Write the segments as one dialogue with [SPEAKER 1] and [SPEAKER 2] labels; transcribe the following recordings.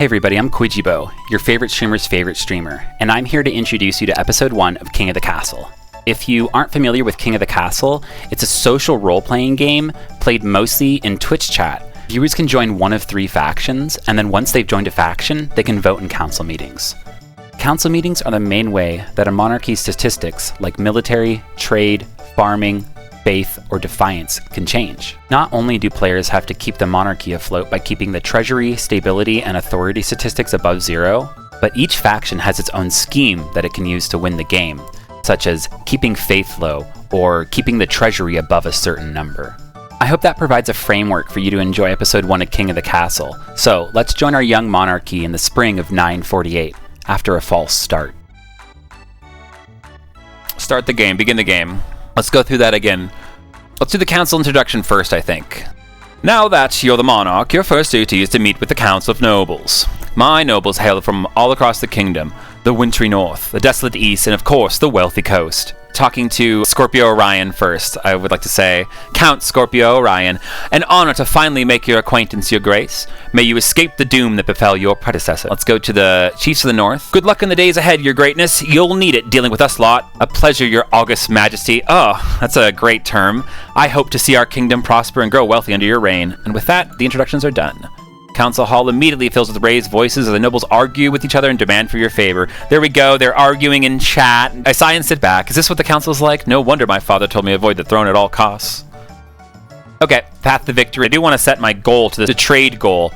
[SPEAKER 1] Hey everybody, I'm Kuijibozo, your favorite streamer's favorite streamer, and I'm here to introduce you to episode 1 of King of the Castle. If you aren't familiar with King of the Castle, it's a social role-playing game played mostly in Twitch chat. Viewers can join one of 3 factions, and then once they've joined a faction, they can vote in council meetings. Council meetings are the main way that a monarchy's statistics like military, trade, farming, faith, or defiance can change. Not only do players have to keep the monarchy afloat by keeping the treasury, stability, and authority statistics above 0, but each faction has its own scheme that it can use to win the game, such as keeping faith low or keeping the treasury above a certain number. I hope that provides a framework for you to enjoy episode 1 of King of the Castle. So let's join our young monarchy in the spring of 948, after a false start. Start the game, begin the game. Let's go through that again. Let's do the council introduction first, I think. Now that you're the monarch, your first duty is to meet with the council of nobles. My nobles hail from all across the kingdom, the wintry north, the desolate east, and of course, the wealthy coast. Talking to Scorpio Orion first, I would like to say, Count Scorpio Orion, an honor to finally make your acquaintance, your grace. May you escape the doom that befell your predecessor. Let's go to the chiefs of the north. Good luck in the days ahead, your greatness. You'll need it dealing with us lot. A pleasure, your august majesty. Oh, that's a great term. I hope to see our kingdom prosper and grow wealthy under your reign. And with that, the introductions are done. Council hall immediately fills with raised voices as the nobles argue with each other and demand for your favor. There we go, they're arguing in chat. I sigh and sit back. Is this what the council's like? No wonder my father told me to avoid the throne at all costs. Okay, path to victory. I do want to set my goal to the trade goal.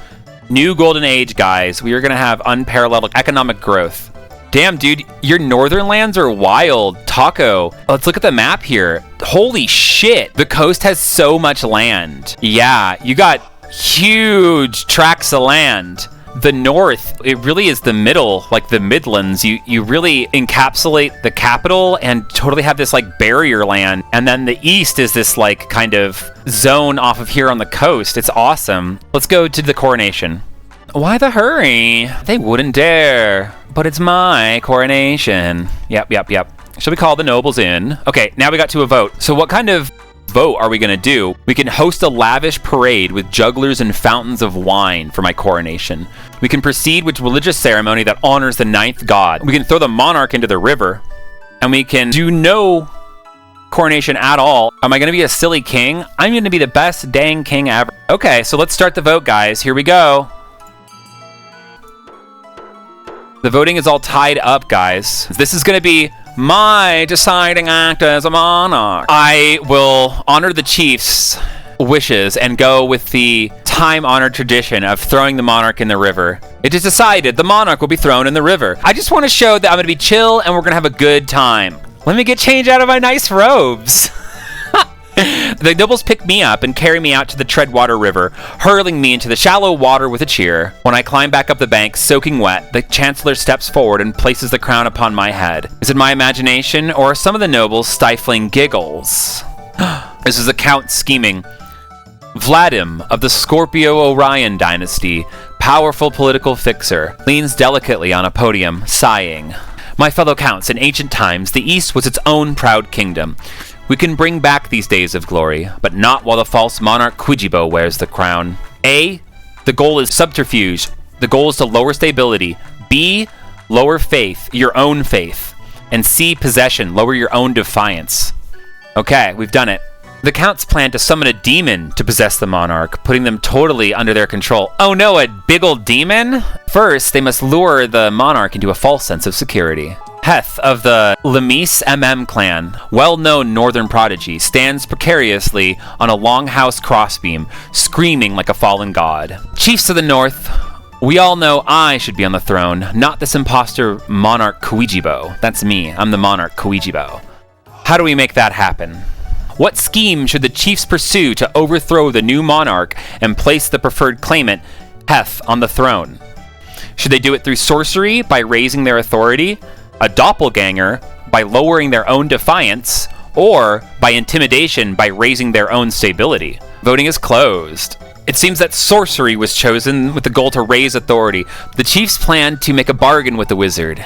[SPEAKER 1] New golden age, guys. We are going to have unparalleled economic growth. Damn, dude, your northern lands are wild. Taco. Let's look at the map here. Holy shit. The coast has so much land. Yeah, you got huge tracts of land. The north, it really is the middle, like the Midlands. You really encapsulate the capital and totally have this like barrier land. And then the east is this like kind of zone off of here on the coast. It's awesome. Let's go to the coronation. Why the hurry? They wouldn't dare. But it's my coronation. Yep. Shall we call the nobles in? Okay, now we got to a vote. So what kind of vote are we going to do? We can host a lavish parade with jugglers and fountains of wine for my coronation. We can proceed with religious ceremony that honors the 9th god. We can throw the monarch into the river. And we can do no coronation at all. Am I going to be a silly king? I'm going to be the best dang king ever. Okay, so let's start the vote, guys. Here we go. The voting is all tied up, guys. This is going to be my deciding act as a monarch. I will honor the chief's wishes and go with the time-honored tradition of throwing the monarch in the river. It is decided the monarch will be thrown in the river. I just want to show that I'm going to be chill and we're going to have a good time. Let me get changed out of my nice robes. The nobles pick me up and carry me out to the Treadwater River, hurling me into the shallow water with a cheer. When I climb back up the bank, soaking wet, the chancellor steps forward and places the crown upon my head. Is it my imagination, or are some of the nobles stifling giggles? This is the count scheming. Vladim of the Scorpio Orion Dynasty, powerful political fixer, leans delicately on a podium, sighing. My fellow counts, in ancient times, the East was its own proud kingdom. We can bring back these days of glory, but not while the false monarch Kuijibozo wears the crown. A, the goal is subterfuge. The goal is to lower stability. B, lower faith, your own faith. And C, possession, lower your own defiance. Okay, we've done it. The counts plan to summon a demon to possess the monarch, putting them totally under their control. Oh no, a big old demon? First, they must lure the monarch into a false sense of security. Heth of the Lemise clan, well-known northern prodigy, stands precariously on a longhouse crossbeam, screaming like a fallen god. Chiefs of the north, we all know I should be on the throne, not this imposter monarch Kuijibozo. That's me, I'm the monarch Kuijibozo. How do we make that happen? What scheme should the chiefs pursue to overthrow the new monarch and place the preferred claimant, Heth, on the throne? Should they do it through sorcery by raising their authority, a doppelganger by lowering their own defiance, or by intimidation by raising their own stability? Voting is closed. It seems that sorcery was chosen with the goal to raise authority. The chiefs plan to make a bargain with the wizard.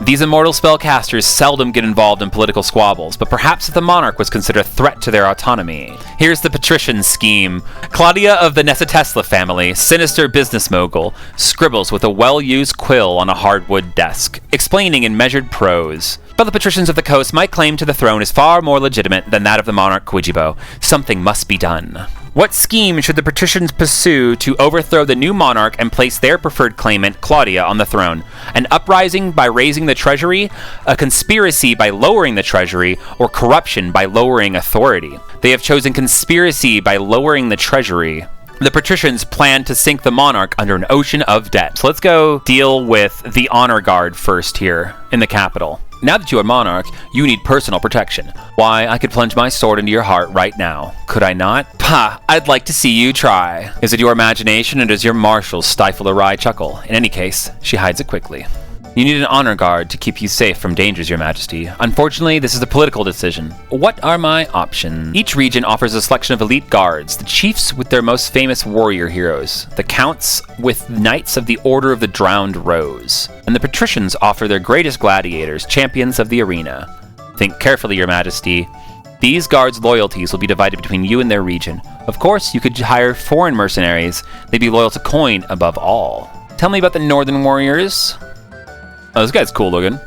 [SPEAKER 1] These immortal spellcasters seldom get involved in political squabbles, but perhaps if the monarch was considered a threat to their autonomy. Here's the patrician scheme. Claudia of the Nesatesla family, sinister business mogul, scribbles with a well-used quill on a hardwood desk, explaining in measured prose. But the patricians of the coast might claim to the throne is far more legitimate than that of the monarch Kuijibo. Something must be done. What scheme should the patricians pursue to overthrow the new monarch and place their preferred claimant, Claudia, on the throne? An uprising by raising the treasury, a conspiracy by lowering the treasury, or corruption by lowering authority? They have chosen conspiracy by lowering the treasury. The patricians plan to sink the monarch under an ocean of debt. So let's go deal with the honor guard first here in the capital. Now that you are monarch, you need personal protection. Why, I could plunge my sword into your heart right now. Could I not? Pah, I'd like to see you try. Is it your imagination, or does your marshal stifle a wry chuckle? In any case, she hides it quickly. You need an honor guard to keep you safe from dangers, your majesty. Unfortunately, this is a political decision. What are my options? Each region offers a selection of elite guards, the chiefs with their most famous warrior heroes, the counts with knights of the Order of the Drowned Rose, and the patricians offer their greatest gladiators, champions of the arena. Think carefully, your majesty. These guards' loyalties will be divided between you and their region. Of course, you could hire foreign mercenaries. They'd be loyal to coin above all. Tell me about the northern warriors. Oh, this guy's cool looking.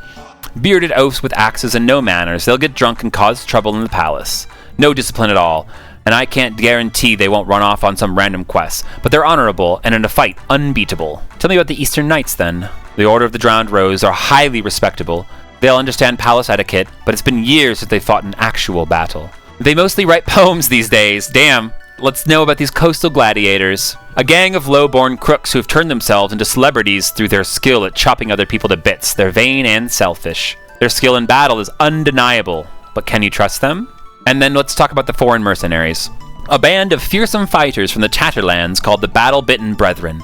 [SPEAKER 1] Bearded oafs with axes and no manners. They'll get drunk and cause trouble in the palace. No discipline at all. And I can't guarantee they won't run off on some random quest. But they're honorable and in a fight unbeatable. Tell me about the Eastern Knights then. The Order of the Drowned Rose are highly respectable. They'll understand palace etiquette, but it's been years since they fought an actual battle. They mostly write poems these days. Damn. Let's know about these coastal gladiators. A gang of low-born crooks who have turned themselves into celebrities through their skill at chopping other people to bits. They're vain and selfish. Their skill in battle is undeniable, but can you trust them? And then let's talk about the foreign mercenaries. A band of fearsome fighters from the Tatterlands called the Battle-Bitten Brethren.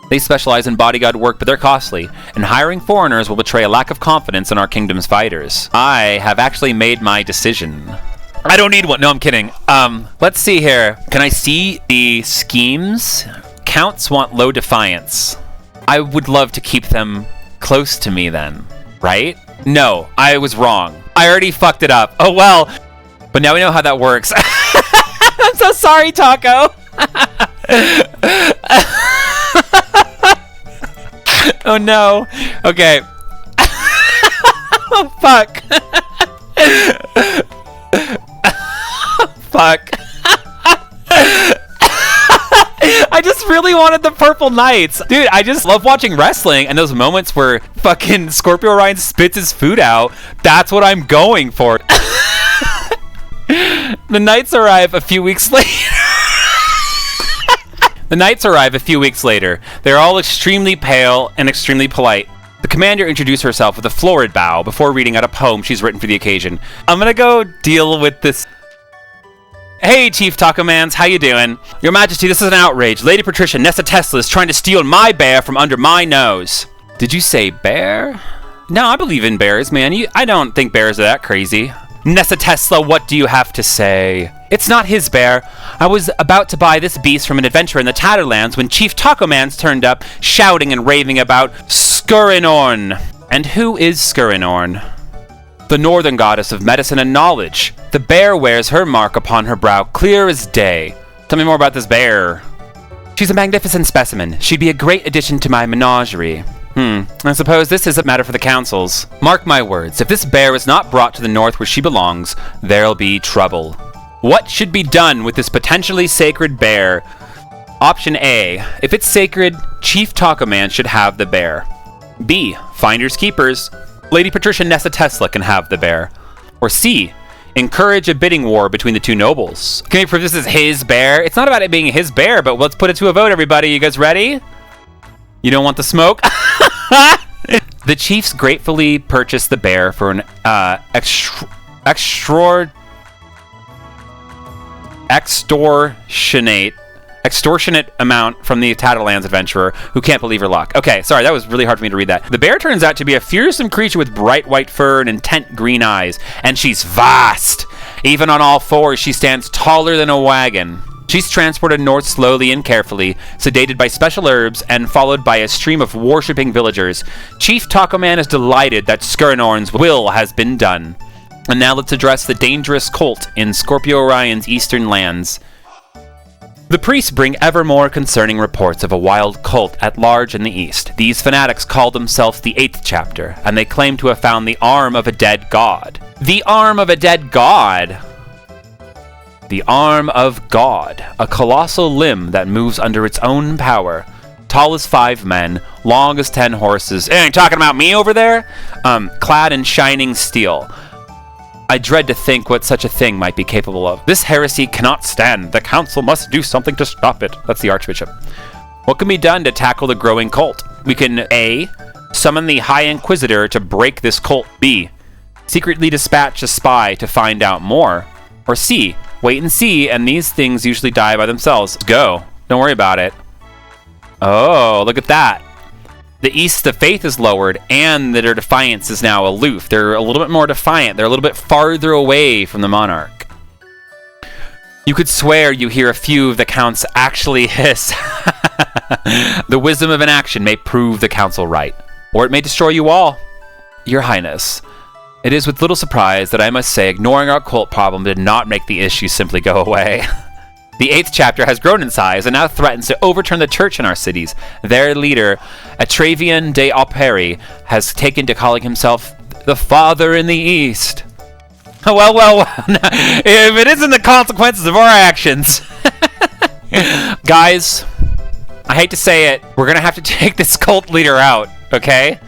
[SPEAKER 1] They specialize in bodyguard work, but they're costly, and hiring foreigners will betray a lack of confidence in our kingdom's fighters. I have actually made my decision. I don't need one. No, I'm kidding. Let's see here. Can I see the schemes? Counts want low defiance. I would love to keep them close to me then, right? No, I was wrong. I already fucked it up. Oh, well. But now we know how that works. I'm so sorry, Taco. Oh, no. Okay. Oh, fuck. Fuck. I just really wanted the purple knights. Dude, I just love watching wrestling, and those moments where fucking Scorpio Ryan spits his food out, that's what I'm going for. The knights arrive a few weeks later. They're all extremely pale and extremely polite. The commander introduced herself with a florid bow before reading out a poem she's written for the occasion. I'm gonna go deal with this. Hey, Chief Taco Mans, how you doing? Your Majesty, this is an outrage. Lady Patricia Nesatesla is trying to steal my bear from under my nose. Did you say bear? No, I believe in bears, man. I don't think bears are that crazy. Nesatesla, what do you have to say? It's not his bear. I was about to buy this beast from an adventurer in the Tatterlands when Chief Taco Mans turned up, shouting and raving about Skurinorn. And who is Skurinorn? The northern goddess of medicine and knowledge. The bear wears her mark upon her brow, clear as day. Tell me more about this bear. She's a magnificent specimen. She'd be a great addition to my menagerie. I suppose this is a matter for the councils. Mark my words, if this bear is not brought to the north where she belongs, there'll be trouble. What should be done with this potentially sacred bear? Option A, if it's sacred, Chief Taco Man should have the bear. B, finders keepers. Lady Patricia Nesatesla can have the bear. Or C, encourage a bidding war between the two nobles. Can we prove this is his bear? It's not about it being his bear, but let's put it to a vote, everybody. You guys ready? You don't want the smoke? The chiefs gratefully purchased the bear for an extortionate amount from the Tatterlands adventurer who can't believe her luck. Okay, sorry, that was really hard for me to read that. The bear turns out to be a fearsome creature with bright white fur and intent green eyes, and she's vast. Even on all fours, she stands taller than a wagon. She's transported north slowly and carefully, sedated by special herbs, and followed by a stream of worshipping villagers. Chief Taco Man is delighted that Skirnorn's will has been done. And now let's address the dangerous cult in Scorpio Orion's eastern lands. The priests bring ever more concerning reports of a wild cult at large in the east. These fanatics call themselves the 8th chapter, and they claim to have found the arm of a dead god. The arm of a dead god! The arm of God, a colossal limb that moves under its own power. Tall as 5 men, long as 10 horses. Hey, you talking about me over there? Clad in shining steel. I dread to think what such a thing might be capable of. This heresy cannot stand. The council must do something to stop it. That's the Archbishop. What can be done to tackle the growing cult? We can A. Summon the High Inquisitor to break this cult. B. Secretly dispatch a spy to find out more. Or C. Wait and see, and these things usually die by themselves. Go. Don't worry about it. Oh, look at that. The East of Faith is lowered, and their defiance is now aloof. They're a little bit more defiant. They're a little bit farther away from the monarch. You could swear you hear a few of the counts actually hiss. The wisdom of an action may prove the council right, or it may destroy you all. Your Highness, it is with little surprise that I must say ignoring our cult problem did not make the issue simply go away. The 8th chapter has grown in size and now threatens to overturn the church in our cities. Their leader, Atravian de Auperi, has taken to calling himself the Father in the East. Well, if it isn't the consequences of our actions. Guys, I hate to say it, we're gonna have to take this cult leader out, okay?